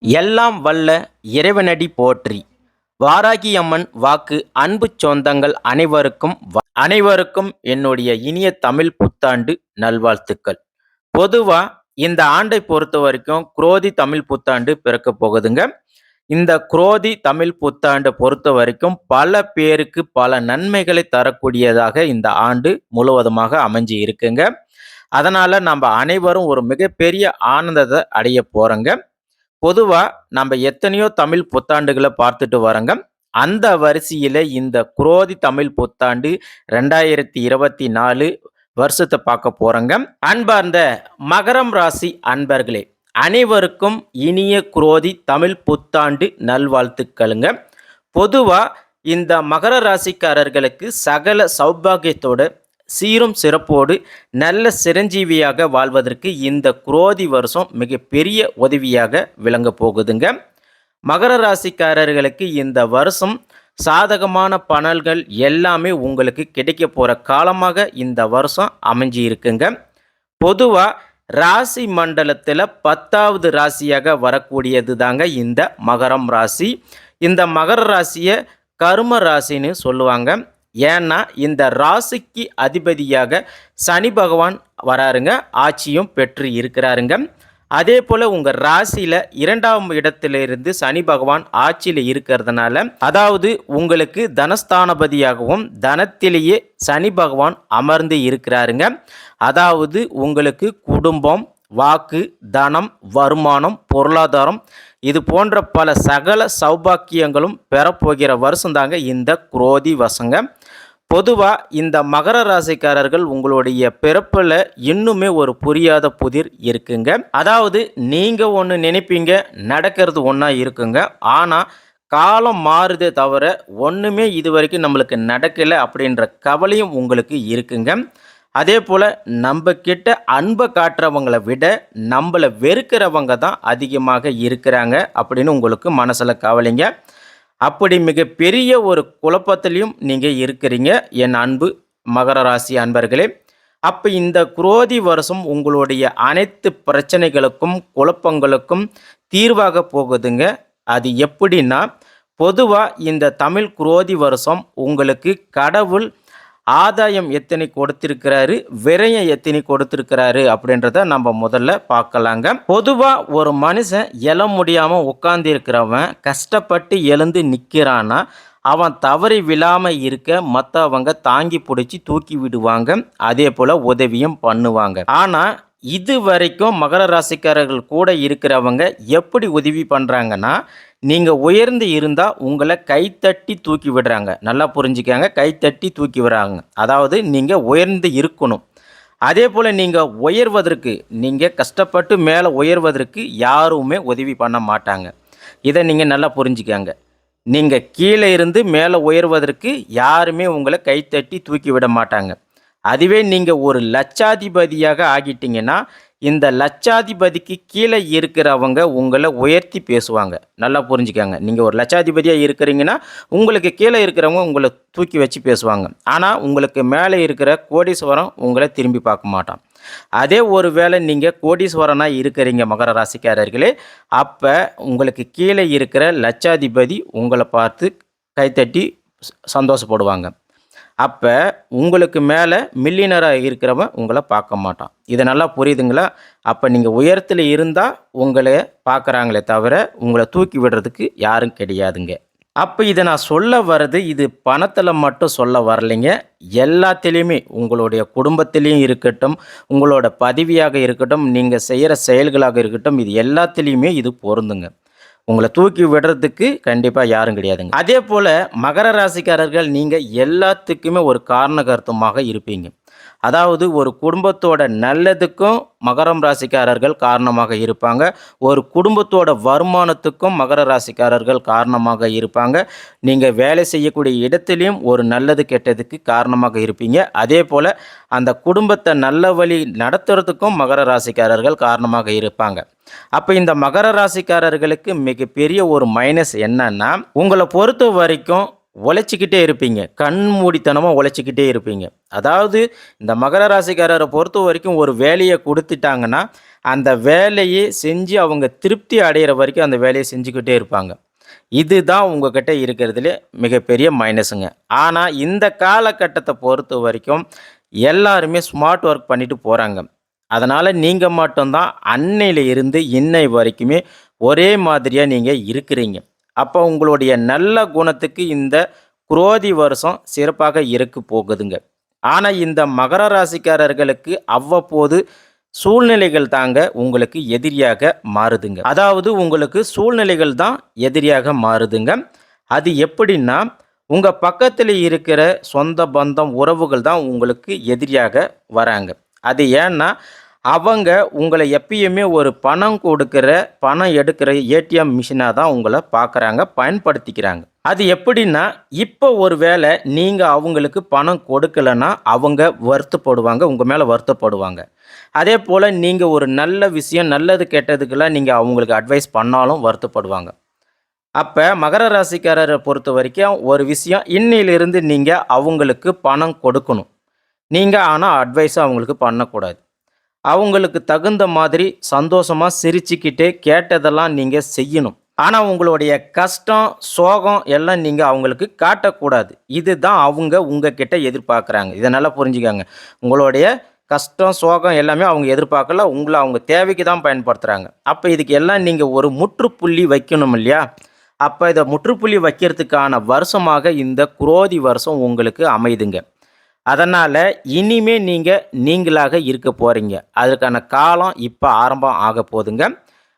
எல்லாம் வல்ல இறைவனடி போற்றி. வாராகி அம்மன் வாக்கு. அன்பு சொந்தங்கள் அனைவருக்கும் என்னுடைய இனிய தமிழ் புத்தாண்டு நல்வாழ்த்துக்கள். பொதுவா இந்த ஆண்டை பொறுத்த வரைக்கும் குரோதி தமிழ் புத்தாண்டு பிறக்க போகுதுங்க. இந்த குரோதி தமிழ் புத்தாண்டை பொறுத்த வரைக்கும் பல பேருக்கு பல நன்மைகளை தரக்கூடியதாக இந்த ஆண்டு முழுவதுமாக அமைஞ்சு இருக்குங்க. அதனால நம்ம அனைவரும் ஒரு மிகப்பெரிய ஆனந்தத்தை அடைய போறோங்க. பொதுவா நம்ம எத்தனையோ தமிழ் புத்தாண்டுகளை பார்த்துட்டு வரோங்க. அந்த வரிசையில இந்த குரோதி தமிழ் புத்தாண்டு 2024 வருஷத்தை பார்க்க போறோங்க. அன்பார்ந்த மகரம் ராசி அன்பர்களே, அனைவருக்கும் இனிய குரோதி தமிழ் புத்தாண்டு நல்வாழ்த்துக்களுங்க. பொதுவா இந்த மகர ராசிக்காரர்களுக்கு சகல சௌபாகியத்தோட சீரும் சிறப்போடு நல்ல சிரஞ்சீவியாக வாழ்வதற்கு இந்த குரோதி வருஷம் மிகப்பெரிய உதவியாக விளங்க போகுதுங்க. மகர ராசிக்காரர்களுக்கு இந்த வருஷம் சாதகமான பலன்கள் எல்லாமே உங்களுக்கு கிடைக்க போகிற காலமாக இந்த வருஷம் அமைஞ்சி இருக்குங்க. பொதுவாக ராசி மண்டலத்தில் 10வது ராசியாக வரக்கூடியது தாங்க இந்த மகரம் ராசி. இந்த மகர ராசியை கர்ம ராசின்னு சொல்லுவாங்க. ஏன்னா இந்த ராசிக்கு அதிபதியாக சனி பகவான் வராருங்க, ஆட்சியும் பெற்று இருக்கிறாருங்க. அதே போல் உங்கள் ராசியில் 2ஆம் இடத்திலிருந்து சனி பகவான் ஆட்சியில் இருக்கிறதுனால, அதாவது உங்களுக்கு தனஸ்தானபதியாகவும் தனத்திலேயே சனி பகவான் அமர்ந்து இருக்கிறாருங்க. அதாவது உங்களுக்கு குடும்பம், வாக்கு, தனம், வருமானம், பொருளாதாரம் இது போன்ற பல சகல சௌபாக்கியங்களும் பெறப்போகிற வருஷம் தாங்க இந்த குரோதி வருஷங்க. பொதுவாக இந்த மகர ராசிக்காரர்கள் உங்களுடைய பிறப்பில் இன்னுமே ஒரு புரியாத புதிர் இருக்குங்க. அதாவது நீங்கள் ஒன்று நினைப்பீங்க, நடக்கிறது ஒன்றா இருக்குங்க. ஆனால் காலம் மாறுதே தவிர ஒன்றுமே இது வரைக்கும் நம்மளுக்கு நடக்கலை அப்படின்ற கவலையும் உங்களுக்கு இருக்குங்க. அதே போல் நம்ம கிட்ட அன்பை காட்டுறவங்களை விட நம்மளை வெறுக்கிறவங்க தான் அதிகமாக இருக்கிறாங்க அப்படின்னு உங்களுக்கு மனசில் கவலைங்க. அப்படி மிகப்பெரிய ஒரு குழப்பத்திலையும் நீங்கள் இருக்கிறீங்க என் அன்பு மகர ராசி அன்பர்களே. அப்போ இந்த குரோதி வருஷம் உங்களுடைய அனைத்து பிரச்சனைகளுக்கும் குழப்பங்களுக்கும் தீர்வாக போகுதுங்க. அது எப்படின்னா, பொதுவாக இந்த தமிழ் குரோதி வருஷம் உங்களுக்கு கடவுள் ஆதாயம் எத்தனை கொடுத்திருக்கிறாரு, விரயம் எத்தனை கொடுத்திருக்கிறாரு அப்படின்றத நம்ம முதல்ல பார்க்கலாங்க. பொதுவாக ஒரு மனுஷன் எழ முடியாமல் உட்கார்ந்து இருக்கிறவன் கஷ்டப்பட்டு எழுந்து நிற்கிறான்னா அவன் தவறி விழாமல் இருக்க மற்றவங்க தாங்கி பிடிச்சி தூக்கி விடுவாங்க. அதே போல் உதவியும் பண்ணுவாங்க. ஆனால் இது வரைக்கும் மகர ராசிக்காரர்கள் கூட இருக்கிறவங்க எப்படி உதவி பண்ணுறாங்கன்னா, நீங்கள் உயர்ந்து இருந்தால் உங்களை கைத்தட்டி தூக்கி விடுறாங்க. நல்லா புரிஞ்சுக்காங்க, கைத்தட்டி தூக்கி விடுறாங்க. அதாவது நீங்கள் உயர்ந்து இருக்கணும். அதே போல் நீங்கள் உயர்வதற்கு, நீங்கள் கஷ்டப்பட்டு மேலே உயர்வதற்கு யாருமே உதவி பண்ண மாட்டாங்க. இதை நீங்கள் நல்லா புரிஞ்சுக்காங்க. நீங்கள் கீழே இருந்து மேலே உயர்வதற்கு யாருமே உங்களை கைத்தட்டி தூக்கி விட மாட்டாங்க. அதுவே நீங்கள் ஒரு லட்சாதிபதியாக ஆகிட்டீங்கன்னா இந்த லட்சாதிபதிக்கு கீழே இருக்கிறவங்க உங்களை உயர்த்தி பேசுவாங்க. நல்லா புரிஞ்சுக்காங்க. நீங்கள் ஒரு லட்சாதிபதியாக இருக்கிறீங்கன்னா உங்களுக்கு கீழே இருக்கிறவங்க உங்களை தூக்கி வச்சு பேசுவாங்க. ஆனால் உங்களுக்கு மேலே இருக்கிற கோடீஸ்வரன் உங்களை திரும்பி பார்க்க மாட்டான். அதே ஒரு வேளை நீங்கள் கோடீஸ்வரனாக இருக்கிறீங்க மகர ராசிக்காரர்களே, அப்போ உங்களுக்கு கீழே இருக்கிற லட்சாதிபதி உங்களை பார்த்து கைத்தட்டி சந்தோஷப்படுவாங்க. அப்போ உங்களுக்கு மேலே மில்லியனராக இருக்கிறவன் உங்களை பார்க்க மாட்டான். இது நல்லா புரியுதுங்களா? அப்போ நீங்கள் உயரத்தில் இருந்தால் உங்களை பார்க்குறாங்களே தவிர உங்களை தூக்கி விடுறதுக்கு யாரும் கிடையாதுங்க. அப்போ இதை நான் சொல்ல வர்றது, இது பணத்தில் மட்டும் சொல்ல வரலைங்க. எல்லாத்துலேயுமே உங்களுடைய குடும்பத்திலையும் இருக்கட்டும், உங்களோட பதவியாக இருக்கட்டும், நீங்கள் செய்கிற செயல்களாக இருக்கட்டும், இது எல்லாத்துலேயுமே இது பொருந்துங்க. உங்களை தூக்கி விடுறதுக்கு கண்டிப்பாக யாரும் கிடையாதுங்க. அதே போல் மகர ராசிக்காரர்கள் நீங்கள் எல்லாத்துக்குமே ஒரு காரண கருத்துமாக இருப்பீங்க. அதாவது ஒரு குடும்பத்தோட நல்லதுக்கும் மகரம் ராசிக்காரர்கள் காரணமாக இருப்பாங்க. ஒரு குடும்பத்தோட வருமானத்துக்கும் மகர ராசிக்காரர்கள் காரணமாக இருப்பாங்க. நீங்கள் வேலை செய்யக்கூடிய இடத்துலையும் ஒரு நல்லது கெட்டதுக்கு காரணமாக இருப்பீங்க. அதே போல் அந்த குடும்பத்தை நல்ல வழி நடத்துறதுக்கும் மகர ராசிக்காரர்கள் காரணமாக இருப்பாங்க. அப்போ இந்த மகர ராசிக்காரர்களுக்கு மிகப்பெரிய ஒரு மைனஸ் என்னன்னா, உங்களை பொறுத்த வரைக்கும் உழைச்சிக்கிட்டே இருப்பீங்க. கண்மூடித்தனமா உழைச்சிக்கிட்டே இருப்பீங்க. அதாவது இந்த மகர ராசிக்காரர பொறுத்தவரைக்கும் ஒரு வேலைய குடுத்துட்டாங்கன்னா, அந்த வேலையை செஞ்சு அவங்க திருப்தி அடையிற வரைக்கும் அந்த வேலைய செஞ்சுக்கிட்டே இருப்பாங்க. இதுதான் உங்ககிட்ட இருக்கிறதுலே மிகப்பெரிய மைனஸுங்க. ஆனா, இந்த காலகட்டத்த பொறுத்தவரைக்கும் எல்லாருமே ஸ்மார்ட் ஒர்க் பண்ணிட்டு போறாங்க. அதனால நீங்க மட்டும் தான் அன்னையில இருந்து இன்னை வரைக்குமே ஒரே மாதிரியா நீங்க இருக்கிறீங்க. அப்போ உங்களுடைய நல்ல குணத்துக்கு இந்த குரோதி வருஷம் சிறப்பாக இருக்க போகுதுங்க. ஆனா, இந்த மகர ராசிக்காரர்களுக்கு அவ்வப்போது சூழ்நிலைகள் தாங்க உங்களுக்கு எதிரியாக மாறுதுங்க. அதாவது உங்களுக்கு சூழ்நிலைகள் தான் எதிரியாக மாறுதுங்க. அது எப்படின்னா, உங்க பக்கத்துல இருக்கிற சொந்த பந்தம், உறவுகள் தான் உங்களுக்கு எதிரியாக வராங்க. அது ஏன்னா, அவங்க உங்கள எப்பயுமே ஒரு பணம் கொடுக்கிற, பணம் எடுக்கிற ஏடிஎம் மிஷினா தான் உங்கள பார்க்குறாங்க, பயன்படுத்திக்கிறாங்க. அது எப்படின்னா, இப்போ ஒரு வேள நீங்க அவங்களுக்கு பணம் கொடுக்கலன்னா, அவங்க வருத்தப்படுவாங்க, உங்க மேல வருத்தப்படுவாங்க. அதேபோல நீங்க ஒரு நல்ல விஷயம், நல்லது கெட்டதுக்கெல்லாம் நீங்க அவங்களுக்கு அட்வைஸ் பண்ணாலும் வருத்தப்படுவாங்க. அப்ப மகர ராசிக்காரர பொறுத்தவரைக்கும் ஒரு விஷயம், இன்னையிலிருந்து நீங்க அவங்களுக்கு பணம் கொடுக்கணும். நீங்க ஆனா அட்வைஸ அவங்களுக்கு பண்ணக்கூடாது. அவங்களுக்கு தகுந்த மாதிரி சந்தோஷமா சிரிச்சுக்கிட்டே கேட்டதெல்லாம் நீங்க செய்யணும். ஆனா உங்களுடைய கஷ்டம், சோகம் எல்லாம் நீங்க அவங்களுக்கு காட்டக்கூடாது. இதுதான் அவங்க உங்ககிட்ட எதிர்பார்க்குறாங்க. இத நல்லா புரிஞ்சுக்கங்க. உங்களுடைய கஷ்டம், சோகம் எல்லாமே அவங்க எதிர்பார்க்கல. உங்கள அவங்க தேவைக்கு தான் பயன்படுத்துறாங்க. அப்ப இதுக்கு எல்லாம் நீங்க ஒரு முற்றுப்புள்ளி வைக்கணும் இல்லையா? அப்ப இத முற்றுப்புள்ளி வைக்கிறதுக்கான வருஷமாக இந்த குரோதி வருஷம் உங்களுக்கு அமையுதுங்க. அதனால இனிமே நீங்க நீங்களாக இருக்க போறீங்க. அதற்கான காலம் இப்ப ஆரம்பம் ஆக போதுங்க.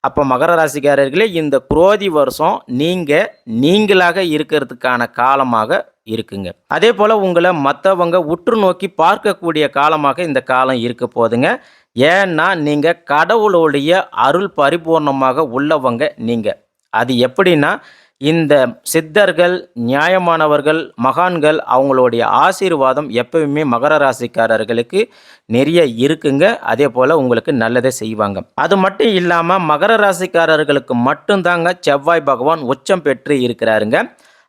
அப்ப மகர ராசிக்காரர்களே, இந்த குரோதி வருஷம் நீங்க நீங்களாக இருக்கிறதுக்கான காலமாக இருக்குங்க. அதேபோல உங்கள மத்தவங்க உற்று நோக்கி பார்க்கக்கூடிய காலமாக இந்த காலம் இருக்க போதுங்க. ஏன்னா, நீங்க கடவுளுடைய அருள் பரிபூர்ணமாக உள்ளவங்க நீங்க. அது எப்படின்னா, இந்த சித்தர்கள், நியாயமானவர்கள், மகான்கள் அவங்களுடைய ஆசீர்வாதம் எப்பவுமே மகர ராசிக்காரர்களுக்கு நிறைய இருக்குங்க. அதேபோல உங்களுக்கு நல்லதே செய்வாங்க. அது மட்டும் இல்லாம மகர ராசிக்காரர்களுக்கு மட்டும்தாங்க செவ்வாய் பகவான் உச்சம் பெற்று இருக்கிறாருங்க.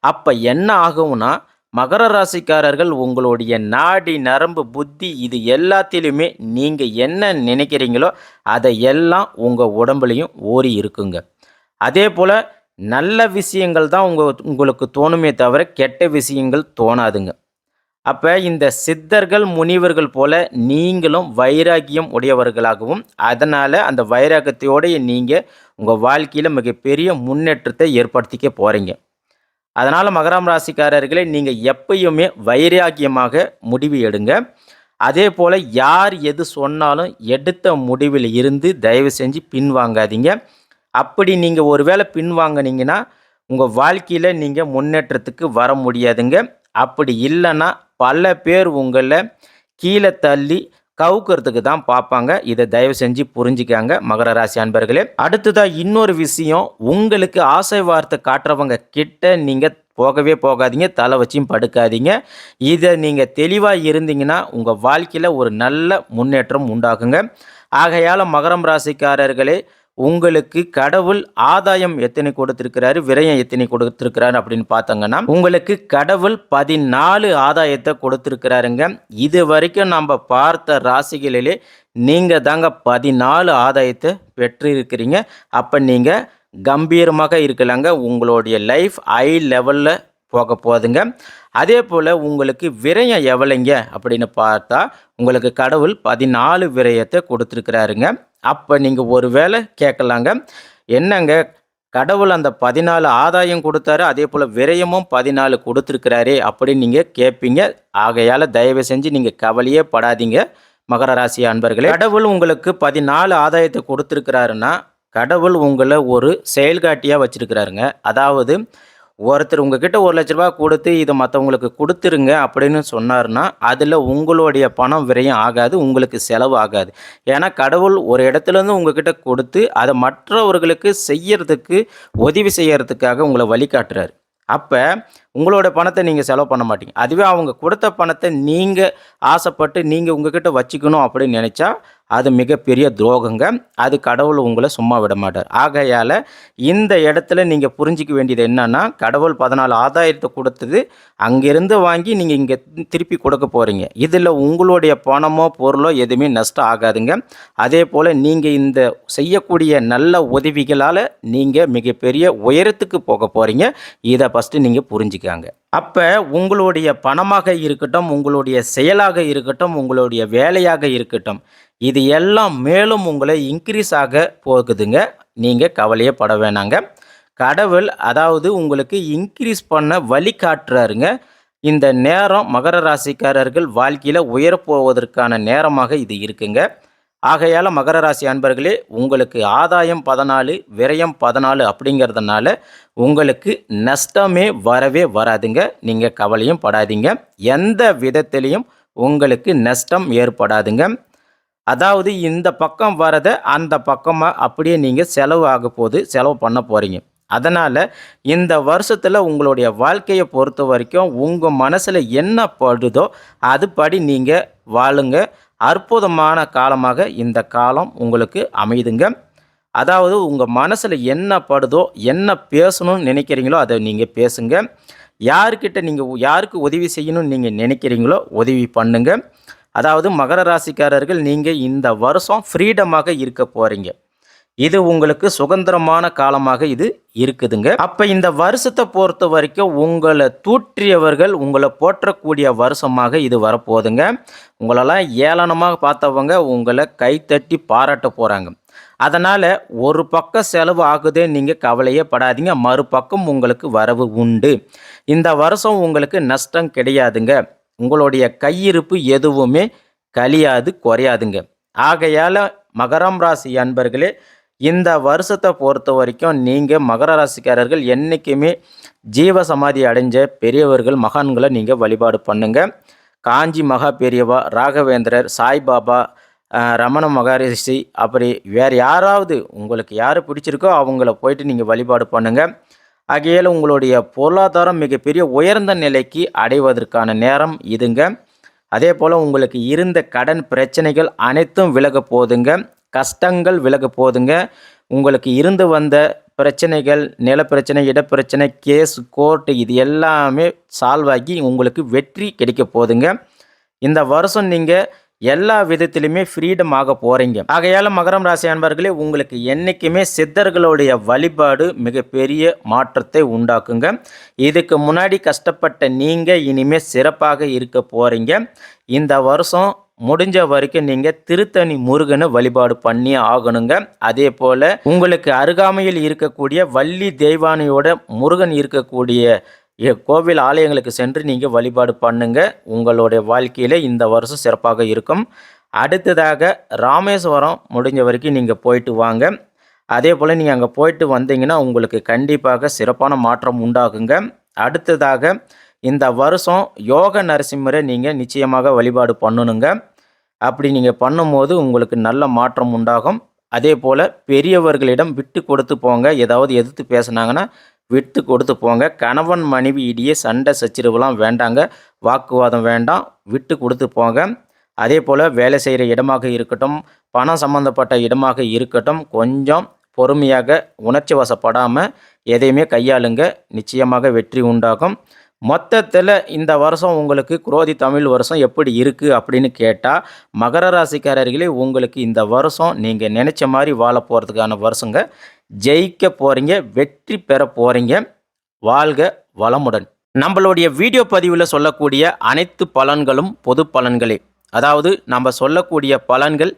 அப்ப என்ன ஆகும்னா, மகர ராசிக்காரர்கள் உங்களுடைய நாடி, நரம்பு, புத்தி இது எல்லாத்திலுமே நீங்க என்ன நினைக்கிறீங்களோ அதை எல்லாம் உங்க உடம்புலயும் ஊறி இருக்குங்க. அதேபோல நல்ல விஷயங்கள் தான் உங்களுக்கு தோணுமே தவிர கெட்ட விஷயங்கள் தோணாதுங்க. அப்ப இந்த சித்தர்கள், முனிவர்கள் போல நீங்களும் வைராக்கியம் உடையவர்களாகவும், அதனால அந்த வைராக்கியத்தோட நீங்க உங்க வாழ்க்கையில மிகப்பெரிய முன்னேற்றத்தை ஏற்படுத்திக்க போறீங்க. அதனால மகரம் ராசிக்காரர்களே, நீங்க எப்பயுமே வைராக்கியமாக முடிவு எடுங்க. அதேபோல யார் எது சொன்னாலும் எடுத்த முடிவில் இருந்து தயவு செஞ்சு பின்வாங்காதீங்க. அப்படி நீங்க ஒருவேளை பின்வாங்குனீங்கன்னா, உங்க வாழ்க்கையில நீங்க முன்னேற்றத்துக்கு வர முடியாதுங்க. அப்படி இல்லன்னா, பல பேர் உங்கள கீழ தள்ளி கவுக்கறதுக்கு தான் பார்ப்பாங்க. இத தயவு செஞ்சு புரிஞ்சுக்கங்க மகர ராசி அன்பர்களே. அடுத்ததா இன்னொரு விஷயம், உங்களுக்கு ஆசை வார்த்தை காட்டுறவங்க கிட்ட நீங்க போகவே போகாதீங்க. தலை வச்சும் படுக்காதீங்க. இத நீங்க தெளிவா இருந்தீங்கன்னா, உங்க வாழ்க்கையில ஒரு நல்ல முன்னேற்றம் உண்டாகுங்க. ஆகையால மகரம் ராசிக்காரர்களே, உங்களுக்கு கடவுள் ஆதாயம் எத்தனை கொடுத்திருக்கிறாரு, விரயம் எத்தனை கொடுத்திருக்கிறாரு அப்படின்னு பார்த்தாங்கன்னா, உங்களுக்கு கடவுள் 14 ஆதாயத்தை கொடுத்திருக்கிறாருங்க. இது வரைக்கும் நம்ம பார்த்த ராசிகளிலே நீங்க தாங்க 14 ஆதாயத்தை பெற்றிருக்கிறீங்க. அப்ப நீங்க கம்பீரமாக இருக்கலாங்க. உங்களுடைய லைஃப் ஹை லெவல்ல போக போகுதுங்க. அதே போல் உங்களுக்கு விரயம் எவ்வளோங்க அப்படின்னு பார்த்தா, உங்களுக்கு கடவுள் 14 விரயத்தை கொடுத்துருக்கிறாருங்க. அப்போ நீங்கள் ஒரு வேளை கேட்கலாங்க, என்னங்க கடவுள் அந்த 14 ஆதாயம் கொடுத்தாரு, அதே போல் விரயமும் 14 கொடுத்துருக்கிறாரே அப்படின்னு நீங்கள் கேட்பீங்க. ஆகையால் தயவு செஞ்சு நீங்கள் கவலையே படாதீங்க மகர ராசி அன்பர்களே. கடவுள் உங்களுக்கு 14 ஆதாயத்தை கொடுத்துருக்கிறாருன்னா, கடவுள் உங்களை ஒரு செயல்காட்டியாக வச்சுருக்கிறாருங்க. அதாவது ஒருத்தர் உங்ககிட்ட ₹1,00,000 கொடுத்து இதை மற்றவங்களுக்கு கொடுத்துருங்க அப்படின்னு சொன்னார்னா, அதில் உங்களுடைய பணம் விரயம் ஆகாது, உங்களுக்கு செலவு ஆகாது. ஏன்னா கடவுள் ஒரு இடத்துலேருந்து உங்ககிட்ட கொடுத்து அதை மற்றவர்களுக்கு செய்யறதுக்கு, உதவி செய்யறதுக்காக உங்களை வழிகாட்டுறாரு. அப்போ உங்களோட பணத்தை நீங்கள் செலவு பண்ண மாட்டீங்க. அதுவே அவங்க கொடுத்த பணத்தை நீங்கள் ஆசைப்பட்டு நீங்கள் உங்ககிட்ட வச்சுக்கணும் அப்படின்னு நினச்சா அது மிகப்பெரிய துரோகங்க. அது கடவுள் உங்களை சும்மா விட மாட்டார். ஆகையால் இந்த இடத்துல நீங்கள் புரிஞ்சிக்க வேண்டியது என்னன்னா, கடவுள் 14 ஆதாயத்தை கொடுத்தது அங்கேருந்து வாங்கி நீங்கள் இங்கே திருப்பி கொடுக்க போகிறீங்க. இதில் உங்களுடைய பணமோ பொருளோ எதுவுமே நஷ்டம் ஆகாதுங்க. அதே போல் நீங்கள் இந்த செய்யக்கூடிய நல்ல உதவிகளால் நீங்கள் மிகப்பெரிய உயரத்துக்கு போக போகிறீங்க. இதை ஃபஸ்ட்டு நீங்கள் புரிஞ்சுக்காங்க. அப்போ உங்களுடைய பணமாக இருக்கட்டும், உங்களுடைய செயலாக இருக்கட்டும், உங்களுடைய வேலையாக இருக்கட்டும், இது எல்லாம் மேலும் உங்களை இன்க்ரீஸ் ஆக போகுதுங்க. நீங்கள் கவலையே பட வேணாங்க. கடவுள் அதாவது உங்களுக்கு இன்க்ரீஸ் பண்ண வழி காட்டுறாருங்க. இந்த நேரம் மகர ராசிக்காரர்கள் வாழ்க்கையில் உயரப்போவதற்கான நேரமாக இது இருக்குங்க. ஆகையால் மகர ராசி அன்பர்களே, உங்களுக்கு ஆதாயம் 14 விரயம் 14 அப்படிங்கிறதுனால உங்களுக்கு நஷ்டமே வரவே வராதுங்க. நீங்கள் கவலையும் படாதீங்க. எந்த விதத்திலையும் உங்களுக்கு நஷ்டம் ஏற்படாதுங்க. அதாவது இந்த பக்கம் வரதை அந்த பக்கமாக அப்படியே நீங்கள் செலவு பண்ண போகிறீங்க. அதனால் இந்த வருஷத்தில் உங்களுடைய வாழ்க்கையை பொறுத்த வரைக்கும் உங்கள் மனசில் என்ன படுதோ அதுபடி நீங்கள் வாழுங்க. அற்புதமான காலமாக இந்த காலம் உங்களுக்கு அமைதுங்க. அதாவது உங்கள் மனசில் என்ன படுதோ, என்ன பேசணும்னு நினைக்கிறீங்களோ அதை நீங்கள் பேசுங்க. யாருக்கு உதவி செய்யணும்னு நீங்கள் நினைக்கிறீங்களோ உதவி பண்ணுங்க. அதாவது மகர ராசிக்காரர்கள் நீங்கள் இந்த வருஷம் ஃப்ரீடமாக இருக்க போகிறீங்க. இது உங்களுக்கு சுதந்திரமான காலமாக இது இருக்குதுங்க. அப்போ இந்த வருஷத்தை பொறுத்த வரைக்கும் உங்களை தூற்றியவர்கள் உங்களை போற்றக்கூடிய வருஷமாக இது வரப்போகுதுங்க. உங்களெல்லாம் ஏளனமாக பார்த்தவங்க உங்களை கைத்தட்டி பாராட்ட போகிறாங்க. அதனால் ஒரு பக்கம் செலவு ஆகுதே நீங்கள் கவலையே படாதீங்க. மறுபக்கம் உங்களுக்கு வரவு உண்டு. இந்த வருஷம் உங்களுக்கு நஷ்டம் கிடையாதுங்க. உங்களுடைய கையிருப்பு எதுவுமே கழியாது, குறையாதுங்க. ஆகையால் மகரம் ராசி அன்பர்களே, இந்த வருஷத்தை பொறுத்த வரைக்கும் நீங்கள் மகர ராசிக்காரர்கள் என்றைக்குமே ஜீவசமாதி அடைஞ்ச பெரியவர்கள் மகான்களை நீங்கள் வழிபாடு பண்ணுங்கள். காஞ்சி மகா பெரியவா, ராகவேந்திரர், சாய்பாபா, ரமண மகரிஷி, அப்படி வேறு யாராவது உங்களுக்கு யார் பிடிச்சிருக்கோ அவங்கள போயிட்டு நீங்கள் வழிபாடு பண்ணுங்கள். ஆகையால் உங்களுடைய பொருளாதாரம் மிகப்பெரிய உயர்ந்த நிலைக்கு அடைவதற்கான நேரம் இதுங்க. அதே போல் உங்களுக்கு இருந்த கடன் பிரச்சனைகள் அனைத்தும் விலக போதுங்க. கஷ்டங்கள் விலக போதுங்க. உங்களுக்கு இருந்து வந்த பிரச்சனைகள், நிலப்பிரச்சனை, இடப்பிரச்சனை, கேஸ், கோர்ட்டு இது எல்லாமே சால்வ் ஆகி உங்களுக்கு வெற்றி கிடைக்க போதுங்க. இந்த வருஷம் நீங்கள் எல்லா விதத்திலுமே ஃப்ரீடம் ஆக போகிறீங்க. ஆகையால் மகரம் ராசி அன்பர்களே, உங்களுக்கு என்றைக்குமே சித்தர்களுடைய வழிபாடு மிகப்பெரிய மாற்றத்தை உண்டாக்குங்க. இதுக்கு முன்னாடி கஷ்டப்பட்ட நீங்கள் இனிமேல் சிறப்பாக இருக்க போகிறீங்க. இந்த வருஷம் முடிஞ்ச வரைக்கும் நீங்கள் திருத்தணி முருகனை வழிபாடு பண்ணி ஆகணுங்க. அதே போல் உங்களுக்கு அருகாமையில் இருக்கக்கூடிய வள்ளி தெய்வானையோட முருகன் இருக்கக்கூடிய கோவில் ஆலயங்களுக்கு சென்று நீங்கள் வழிபாடு பண்ணுங்க. உங்களுடைய வாழ்க்கையில் இந்த வருஷம் சிறப்பாக இருக்கும். அடுத்ததாக ராமேஸ்வரம் முடிஞ்ச வரைக்கும் நீங்கள் போயிட்டு வாங்க. அதே போல் நீங்கள் அங்கே போயிட்டு வந்தீங்கன்னா உங்களுக்கு கண்டிப்பாக சிறப்பான மாற்றம் உண்டாகுங்க. அடுத்ததாக இந்த வருஷம் யோக நரசிம்மரை நீங்கள் நிச்சயமாக வழிபாடு பண்ணணுங்க. அப்படி நீங்கள் பண்ணும்போது உங்களுக்கு நல்ல மாற்றம் உண்டாகும். அதே போல் பெரியவர்களிடம் விட்டு கொடுத்து போங்க. ஏதாவது எதிர்த்து பேசுனாங்கன்னா விட்டு கொடுத்து போங்க. கணவன் மனைவி இடையே சண்டை சச்சரவுலாம் வேண்டாங்க. வாக்குவாதம் வேண்டாம். விட்டு கொடுத்து போங்க. அதே போல் வேலை செய்கிற இடமாக இருக்கட்டும், பணம் சம்மந்தப்பட்ட இடமாக இருக்கட்டும், கொஞ்சம் பொறுமையாக உணர்ச்சி வசப்படாமல் எதையுமே கையாளுங்க. நிச்சயமாக வெற்றி உண்டாகும். மொத்தத்தில் இந்த வருஷம் உங்களுக்கு குரோதி தமிழ் வருஷம் எப்படி இருக்குது அப்படின்னு கேட்டால், மகர ராசிக்காரர்களே உங்களுக்கு இந்த வருஷம் நீங்கள் நினச்ச மாதிரி வாழ போகிறதுக்கான வருஷங்க. ஜெயிக்க போகிறீங்க, வெற்றி பெற போகிறீங்க. வாழ்க வளமுடன். நம்மளுடைய வீடியோ பதிவில் சொல்லக்கூடிய அனைத்து பலன்களும் பொது பலன்களே. அதாவது நம்ம சொல்லக்கூடிய பலன்கள்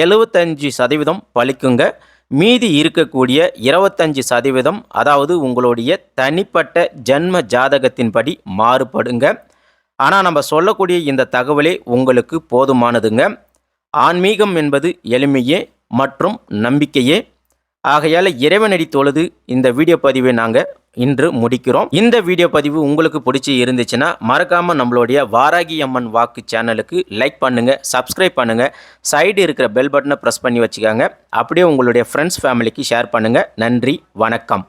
75% பலிக்குங்க. மீதி இருக்கக்கூடிய 25% அதாவது உங்களுடைய தனிப்பட்ட ஜன்ம ஜாதகத்தின்படி மாறுபடுங்க. ஆனால் நம்ம சொல்லக்கூடிய இந்த தகவலே உங்களுக்கு போதுமானதுங்க. ஆன்மீகம் என்பது எளிமையே மற்றும் நம்பிக்கையே. ஆகையால் இறைவனடி தொழுது இந்த வீடியோ பதிவை நாங்கள் இன்று முடிக்கிறோம். இந்த வீடியோ பதிவு உங்களுக்கு பிடிச்சி இருந்துச்சுன்னா மறக்காமல் நம்மளுடைய வாராகி அம்மன் வாக்கு சேனலுக்கு லைக் பண்ணுங்கள், சப்ஸ்கிரைப் பண்ணுங்கள், சைடு இருக்கிற பெல் பட்டனை ப்ரெஸ் பண்ணி வச்சுக்காங்க. அப்படியே உங்களுடைய ஃப்ரெண்ட்ஸ் ஃபேமிலிக்கு ஷேர் பண்ணுங்கள். நன்றி, வணக்கம்.